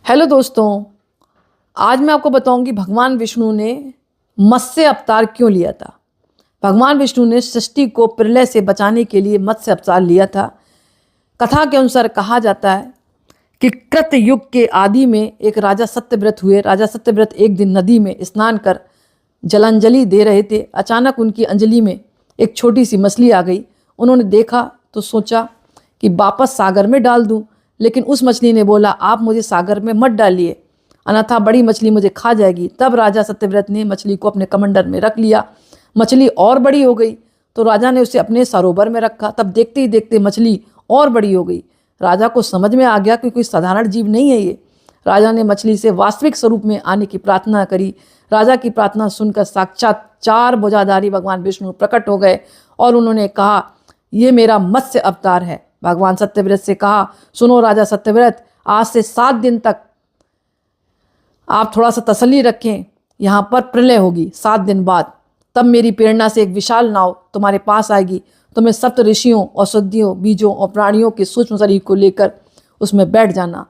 Hello दोस्तों, आज मैं आपको बताऊंगी भगवान विष्णु ने मत्स्य अवतार क्यों लिया था। भगवान विष्णु ने सृष्टि को प्रलय से बचाने के लिए मत्स्य अवतार लिया था। कथा के अनुसार कहा जाता है कि कृत युग के आदि में एक राजा सत्यव्रत हुए। राजा सत्यव्रत एक दिन नदी में स्नान कर जलांजलि दे रहे थे। अचानक उनकी अंजलि में एक छोटी सी मछली आ गई। उन्होंने देखा तो सोचा कि वापस सागर में डाल दूं, लेकिन उस मछली ने बोला, आप मुझे सागर में मत डालिए, अन्यथा बड़ी मछली मुझे खा जाएगी। तब राजा सत्यव्रत ने मछली को अपने कमंडल में रख लिया। मछली और बड़ी हो गई तो राजा ने उसे अपने सरोवर में रखा। तब देखते ही देखते मछली और बड़ी हो गई। राजा को समझ में आ गया कि कोई साधारण जीव नहीं है ये। राजा ने मछली से वास्तविक स्वरूप में आने की प्रार्थना करी। राजा की प्रार्थना सुनकर साक्षात 4 भुजाधारी भगवान विष्णु प्रकट हो गए और उन्होंने कहा, ये मेरा मत्स्य अवतार है। भगवान सत्यव्रत से कहा, सुनो राजा सत्यव्रत, आज से 7 दिन तक आप थोड़ा सा तसल्ली रखें, यहाँ पर प्रलय होगी 7 दिन बाद। तब मेरी प्रेरणा से एक विशाल नाव तुम्हारे पास आएगी। तुम्हें सप्त ऋषियों, औषधियों, बीजों और प्राणियों के सूक्ष्म शरीर को लेकर उसमें बैठ जाना।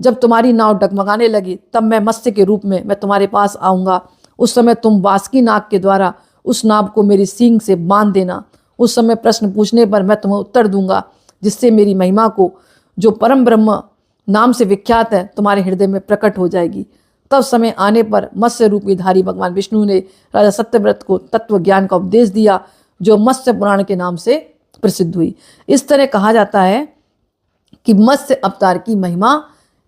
जब तुम्हारी नाव डगमगाने लगी तब मैं मत्स्य के रूप में मैं तुम्हारे पास आऊँगा। उस समय तुम बासुकी नाग के द्वारा उस नाव को मेरी सींग से बांध देना। उस समय प्रश्न पूछने पर मैं तुम्हें उत्तर दूंगा, जिससे मेरी महिमा को, जो परम ब्रह्म नाम से विख्यात है, तुम्हारे हृदय में प्रकट हो जाएगी। तब समय आने पर मत्स्य रूपी धारी भगवान विष्णु ने राजा सत्यव्रत को तत्व ज्ञान का उपदेश दिया, जो मत्स्य पुराण के नाम से प्रसिद्ध हुई। इस तरह कहा जाता है कि मत्स्य अवतार की महिमा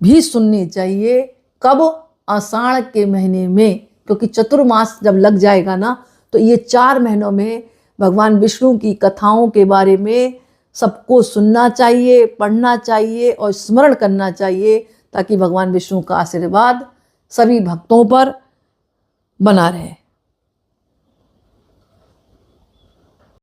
भी सुननी चाहिए। कब? आषाढ़ के महीने में, क्योंकि चतुर्मास जब लग जाएगा ना, तो ये 4 महीनों में भगवान विष्णु की कथाओं के बारे में सबको सुनना चाहिए, पढ़ना चाहिए और स्मरण करना चाहिए, ताकि भगवान विष्णु का आशीर्वाद सभी भक्तों पर बना रहे।